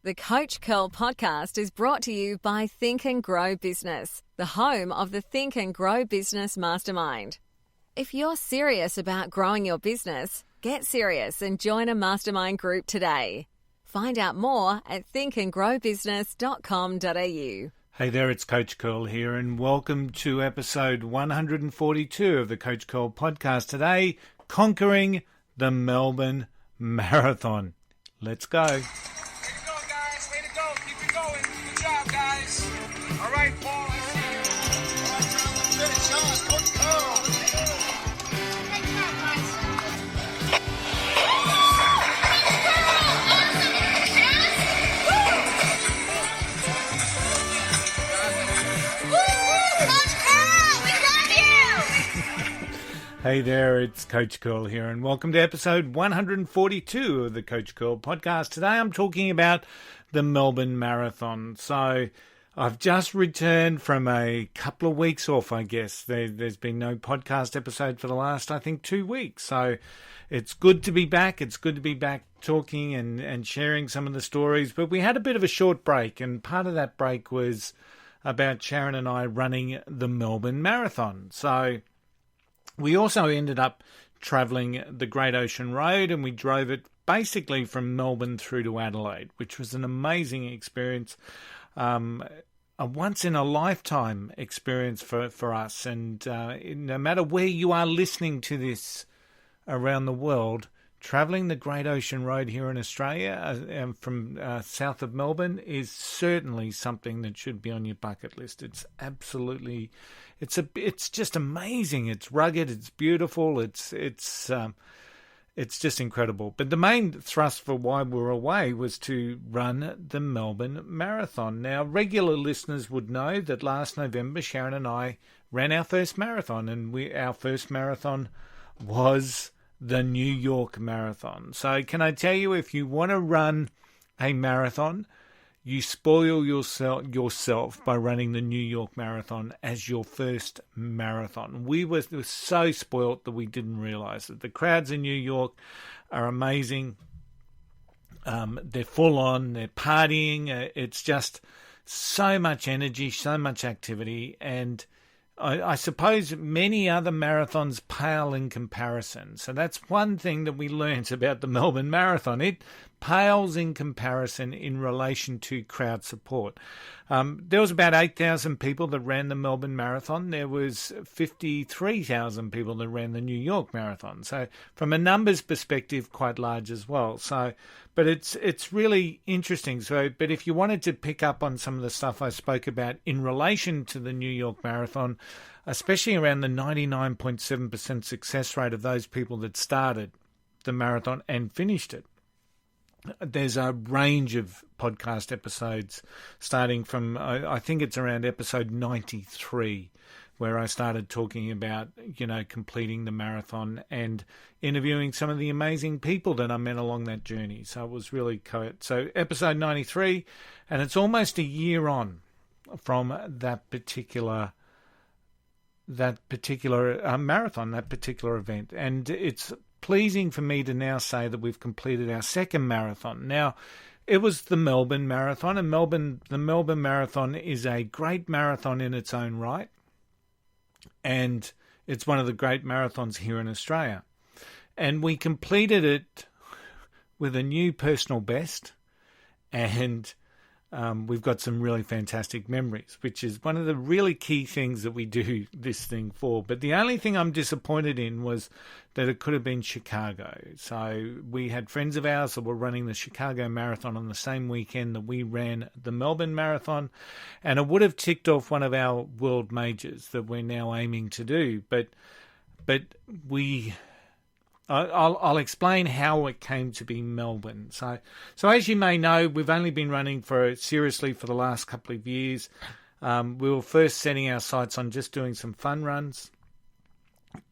The Coach Curl podcast is brought to you by Think and Grow Business, the home of the Think and Grow Business Mastermind. If you're serious about growing your business, get serious and join a mastermind group today. Find out more at thinkandgrowbusiness.com.au. Hey there, it's Coach Curl here, and welcome to episode 142 of the Coach Curl podcast. Today, conquering the Melbourne Marathon. Let's go. Way to go, guys. Way to go. Keep it going. Good job, guys. All right, Paul. I see you. All right, John. Finish on. Coach Curl. Great job, guys. Hey there, it's Coach Curl here, and welcome to episode 142 of the Coach Curl podcast. Today I'm talking about the Melbourne Marathon. So I've just returned from a couple of weeks off, I guess. There's been no podcast episode for the last, 2 weeks. So it's good to be back. It's good to be back talking and sharing some of the stories. But we had a bit of a short break, and part of that break was about Sharon and I running the Melbourne Marathon. So we also ended up travelling the Great Ocean Road, and we drove it basically from Melbourne through to Adelaide, which was an amazing experience, a once-in-a-lifetime experience for us. And no matter where you are listening to this around the world, travelling the Great Ocean Road here in Australia from south of Melbourne is certainly something that should be on your bucket list. It's absolutely, it's just amazing. It's rugged, it's beautiful, it's just incredible. But the main thrust for why we were away was to run the Melbourne Marathon. Now, regular listeners would know that last November, Sharon and I ran our first marathon, and our first marathon was the New York Marathon. So can I tell you, if you want to run a marathon, you spoil yourself by running the New York Marathon as your first marathon. We were so spoilt that we didn't realise it. The crowds in New York are amazing. They're full on, they're partying. It's just so much energy, so much activity, and I suppose many other marathons pale in comparison. So that's one thing that we learnt about the Melbourne Marathon. It pales in comparison in relation to crowd support. There was about 8,000 people that ran the Melbourne Marathon. There was 53,000 people that ran the New York Marathon. So from a numbers perspective, quite large as well. So, but it's really interesting. So, but if you wanted to pick up on some of the stuff I spoke about in relation to the New York Marathon, especially around the 99.7% success rate of those people that started the marathon and finished it, there's a range of podcast episodes starting from, I think it's around episode 93, where I started talking about, completing the marathon and interviewing some of the amazing people that I met along that journey. So it was really so episode 93, and it's almost a year on from that particular marathon, that particular event. And it's pleasing for me to now say that we've completed our second marathon. Now, it was the Melbourne Marathon, and the Melbourne Marathon is a great marathon in its own right, and it's one of the great marathons here in Australia. And we completed it with a new personal best, and we've got some really fantastic memories, which is one of the really key things that we do this thing for. But the only thing I'm disappointed in was that it could have been Chicago. So we had friends of ours that were running the Chicago Marathon on the same weekend that we ran the Melbourne Marathon, and it would have ticked off one of our world majors that we're now aiming to do. But I'll explain how it came to be Melbourne. So as you may know, we've only been running seriously for the last couple of years. We were first setting our sights on just doing some fun runs,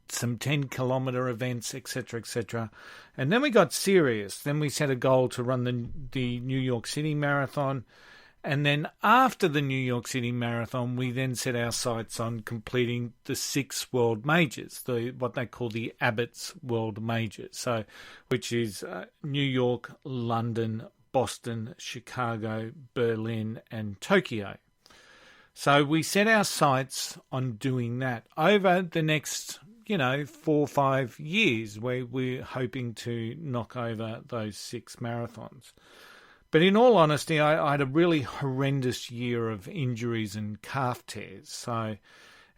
some 10-kilometre events, etc., etc. And then we got serious. Then we set a goal to run the New York City Marathon. And then after the New York City Marathon, we then set our sights on completing the 6 world majors, what they call the Abbott's World Majors, which is New York, London, Boston, Chicago, Berlin, and Tokyo. So we set our sights on doing that over the next, 4 or 5 years, where we're hoping to knock over those 6 marathons. But in all honesty, I had a really horrendous year of injuries and calf tears.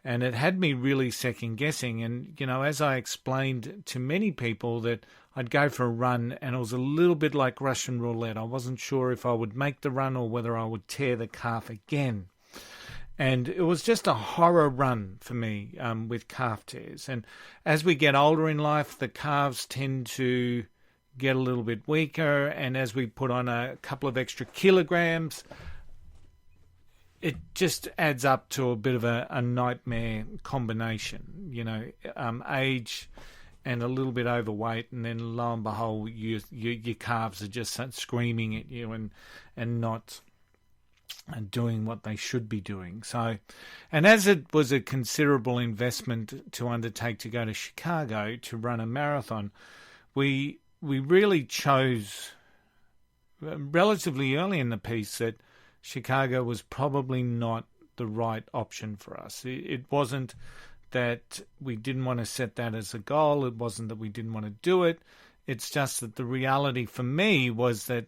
And it had me really second guessing. And, as I explained to many people, that I'd go for a run and it was a little bit like Russian roulette. I wasn't sure if I would make the run or whether I would tear the calf again. And it was just a horror run for me with calf tears. And as we get older in life, the calves tend to get a little bit weaker. And as we put on a couple of extra kilograms, it just adds up to a bit of a nightmare combination, age and a little bit overweight. And then lo and behold, your calves are just screaming at you and not doing what they should be doing. So, and as it was a considerable investment to undertake to go to Chicago to run a marathon, we really chose relatively early in the piece that Chicago was probably not the right option for us. It wasn't that we didn't want to set that as a goal. It wasn't that we didn't want to do it. It's just that the reality for me was that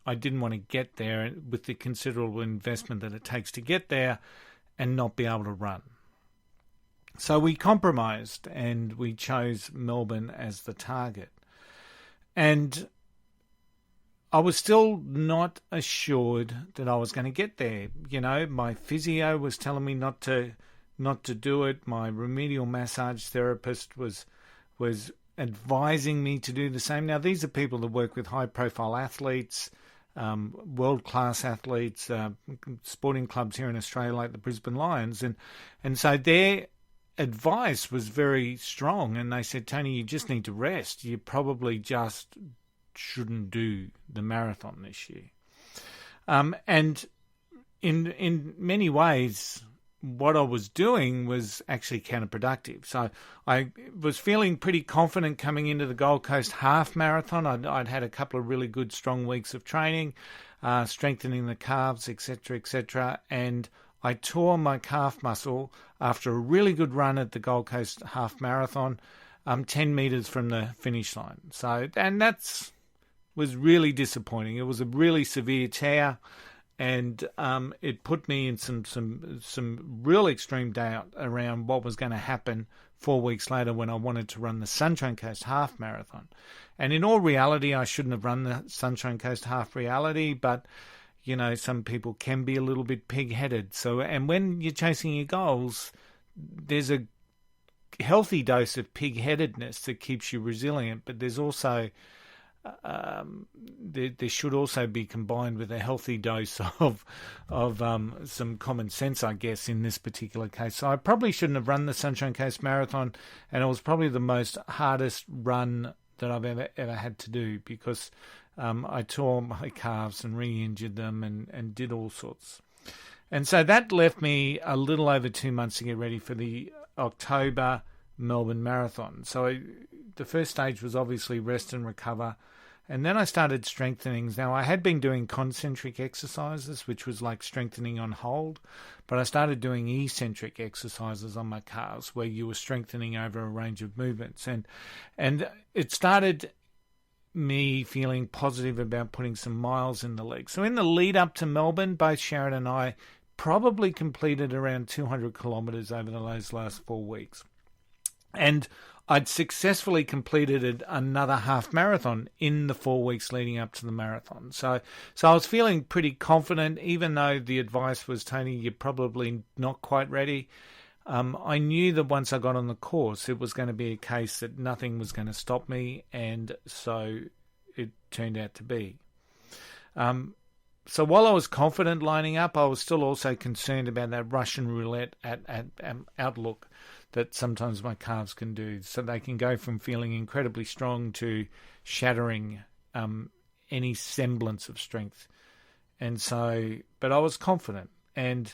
I didn't want to get there with the considerable investment that it takes to get there and not be able to run. So we compromised and we chose Melbourne as the target. And I was still not assured that I was going to get there. My physio was telling me not to do it. My remedial massage therapist was advising me to do the same. Now, these are people that work with high-profile athletes, world-class athletes, sporting clubs here in Australia like the Brisbane Lions. And so their advice was very strong. And they said, Tony, you just need to rest. You probably just shouldn't do the marathon this year. And in many ways, what I was doing was actually counterproductive. So I was feeling pretty confident coming into the Gold Coast half marathon. I'd had a couple of really good, strong weeks of training, strengthening the calves, etc., and I tore my calf muscle after a really good run at the Gold Coast half marathon, 10 metres from the finish line. So, and was really disappointing. It was a really severe tear. And it put me in some real extreme doubt around what was going to happen 4 weeks later when I wanted to run the Sunshine Coast Half Marathon. And in all reality, I shouldn't have run the Sunshine Coast Half reality, but, some people can be a little bit pig-headed. So, and when you're chasing your goals, there's a healthy dose of pig-headedness that keeps you resilient, but there's also there should also be combined with a healthy dose of some common sense, I guess, in this particular case. So I probably shouldn't have run the Sunshine Coast Marathon, and it was probably the most hardest run that I've ever had to do because I tore my calves and re-injured them and did all sorts. And so that left me a little over 2 months to get ready for the October Melbourne Marathon. So the first stage was obviously rest and recover. And then I started strengthening. Now, I had been doing concentric exercises, which was like strengthening on hold, but I started doing eccentric exercises on my calves where you were strengthening over a range of movements. And it started me feeling positive about putting some miles in the legs. So in the lead up to Melbourne, both Sharon and I probably completed around 200 kilometres over those last 4 weeks. And I'd successfully completed another half marathon in the 4 weeks leading up to the marathon. So I was feeling pretty confident, even though the advice was, Tony, you're probably not quite ready. I knew that once I got on the course, it was going to be a case that nothing was going to stop me, and so it turned out to be. So while I was confident lining up, I was still also concerned about that Russian roulette outlook that sometimes my calves can do. So they can go from feeling incredibly strong to shattering any semblance of strength. And so, but I was confident. And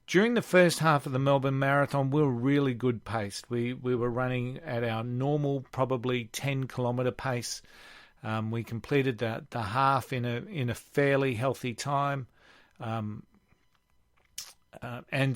during the first half of the Melbourne Marathon, we were really good paced. We were running at our normal, probably 10-kilometre pace. We completed the half in a fairly healthy time. And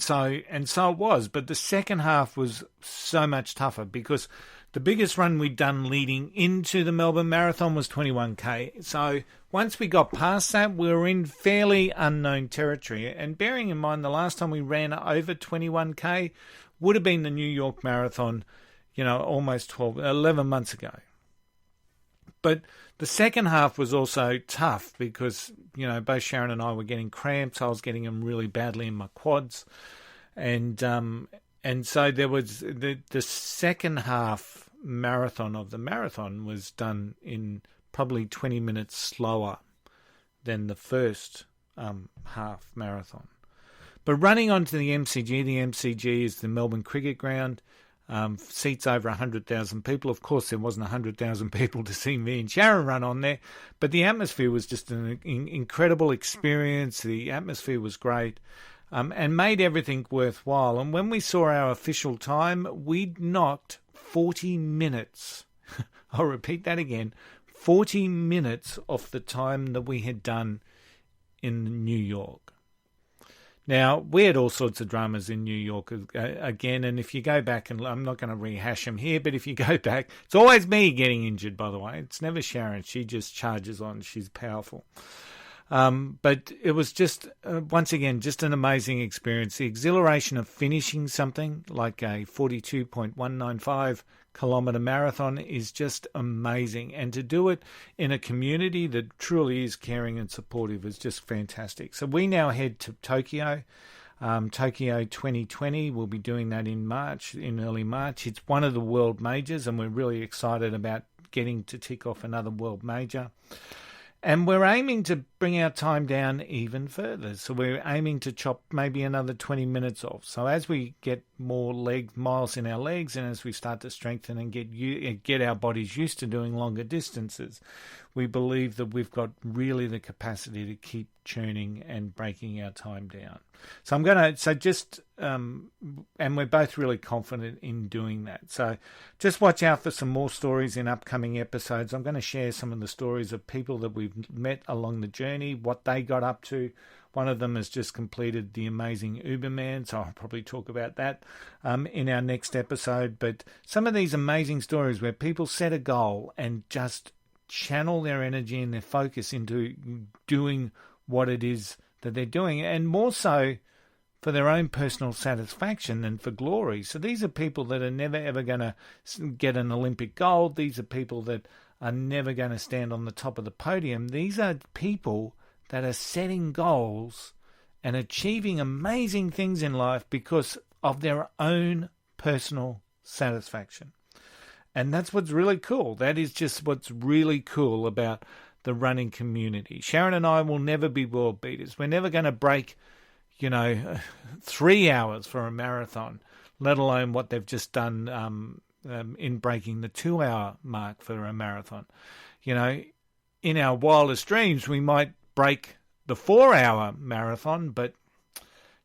so it was. But the second half was so much tougher because the biggest run we'd done leading into the Melbourne Marathon was 21K. So once we got past that, we were in fairly unknown territory. And bearing in mind, the last time we ran over 21K would have been the New York Marathon, almost 11 months ago. But the second half was also tough because, both Sharon and I were getting cramps. I was getting them really badly in my quads. And so there was the second half marathon of the marathon was done in probably 20 minutes slower than the first half marathon. But running onto the MCG is the Melbourne Cricket Ground. Seats over 100,000 people. Of course, there wasn't 100,000 people to see me and Sharon run on there, but the atmosphere was just an incredible experience. The atmosphere was great and made everything worthwhile. And when we saw our official time, we'd knocked 40 minutes. I'll repeat that again, 40 minutes off the time that we had done in New York. Now, we had all sorts of dramas in New York again, and if you go back, and I'm not going to rehash them here, but if you go back, it's always me getting injured, by the way. It's never Sharon. She just charges on. She's powerful. But it was just, once again, just an amazing experience. The exhilaration of finishing something like a 42.195 kilometre marathon is just amazing. And to do it in a community that truly is caring and supportive is just fantastic. So we now head to Tokyo. Tokyo 2020, we'll be doing that in early March. It's one of the world majors, and we're really excited about getting to tick off another world major. And we're aiming to bring our time down even further. So we're aiming to chop maybe another 20 minutes off. So as we get more miles in our legs, and as we start to strengthen and get our bodies used to doing longer distances, we believe that we've got really the capacity to keep churning and breaking our time down. So and we're both really confident in doing that. So just watch out for some more stories in upcoming episodes. I'm going to share some of the stories of people that we've met along the journey, what they got up to. One of them has just completed the amazing Uberman, so I'll probably talk about that in our next episode. But some of these amazing stories where people set a goal and just channel their energy and their focus into doing what it is that they're doing, and more so for their own personal satisfaction than for glory. So these are people that are never ever going to get an Olympic gold. These are people that are never going to stand on the top of the podium. These are people that are setting goals and achieving amazing things in life because of their own personal satisfaction. And that's what's really cool. That is just what's really cool about the running community. Sharon and I will never be world beaters. We're never going to break, 3 hours for a marathon, let alone what they've just done in breaking the 2-hour mark for a marathon. In our wildest dreams, we might break the 4-hour marathon, but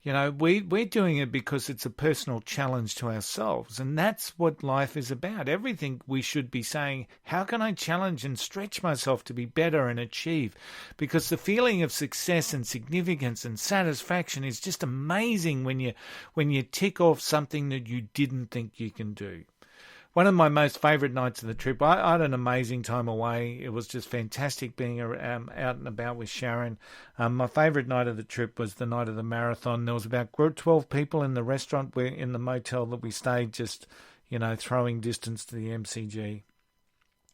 we're doing it because it's a personal challenge to ourselves, and that's what life is about. Everything we should be saying, how can I challenge and stretch myself to be better and achieve? Because the feeling of success and significance and satisfaction is just amazing when you tick off something that you didn't think you can do. One of my most favourite nights of the trip, I had an amazing time away. It was just fantastic being out and about with Sharon. My favourite night of the trip was the night of the marathon. There was about 12 people in the restaurant, in the motel that we stayed, just, throwing distance to the MCG.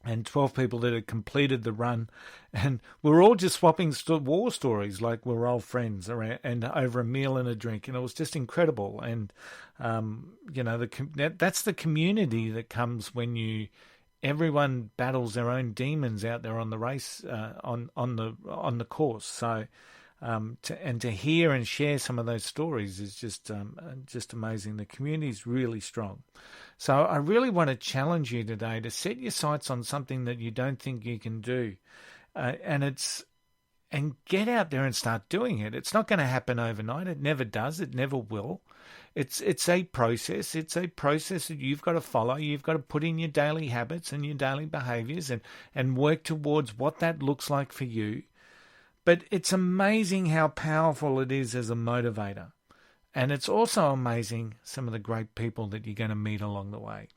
And 12 people that had completed the run. And we were all just swapping war stories like we were old friends and over a meal and a drink. And it was just incredible. And, that's the community that comes when everyone battles their own demons out there on the race, on the course. So, to hear and share some of those stories is just amazing. The community is really strong. So I really want to challenge you today to set your sights on something that you don't think you can do, and it's and get out there and start doing it. It's not going to happen overnight. It never does. It never will. It's a process. It's a process that you've got to follow. You've got to put in your daily habits and your daily behaviours and work towards what that looks like for you. But it's amazing how powerful it is as a motivator. And it's also amazing some of the great people that you're going to meet along the way.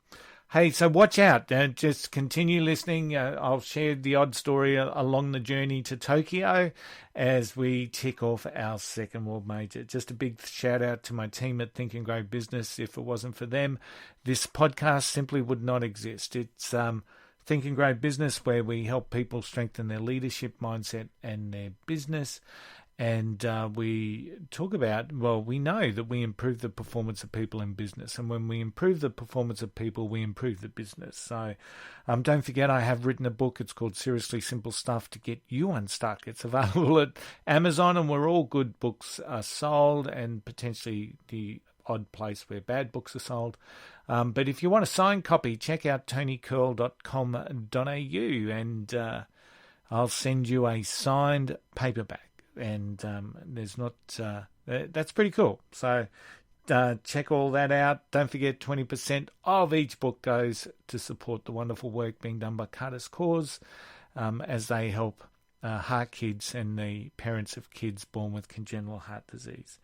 Hey, so watch out. Just continue listening. I'll share the odd story along the journey to Tokyo as we tick off our second world major. Just a big shout out to my team at Think and Grow Business. If it wasn't for them, this podcast simply would not exist. It's Think and Grow Business, where we help people strengthen their leadership mindset and their business. And we talk about, we know that we improve the performance of people in business. And when we improve the performance of people, we improve the business. So don't forget, I have written a book. It's called Seriously Simple Stuff to Get You Unstuck. It's available at Amazon, and where all good books are sold, and potentially the odd place where bad books are sold. But if you want a signed copy, check out tonycurl.com.au, and I'll send you a signed paperback. And there's not that's pretty cool. So check all that out. Don't forget, 20% of each book goes to support the wonderful work being done by Carter's Cause as they help heart kids and the parents of kids born with congenital heart disease.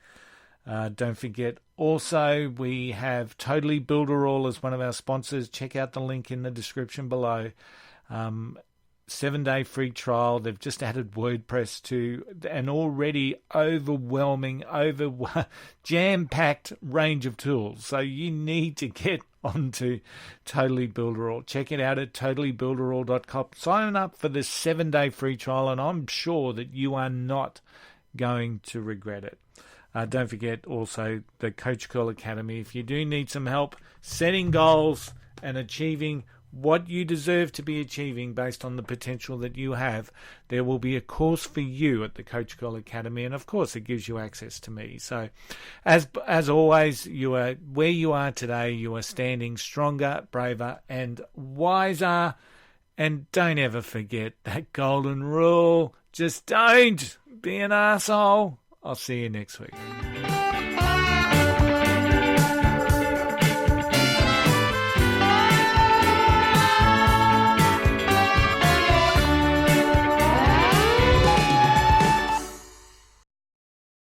Don't forget, also, we have Totally Builderall as one of our sponsors. Check out the link in the description below. 7-day free trial. They've just added WordPress to an already overwhelming, jam-packed range of tools. So you need to get onto Totally Builderall. Check it out at totallybuilderall.com. Sign up for the 7-day free trial, and I'm sure that you are not going to regret it. Don't forget also the Coach Curl Academy. If you do need some help setting goals and achieving what you deserve to be achieving based on the potential that you have, there will be a course for you at the Coach Curl Academy, and of course it gives you access to me. So as always, you are where you are today. You are standing stronger, braver and wiser. And don't ever forget that golden rule: just don't be an arsehole. I'll see you next week.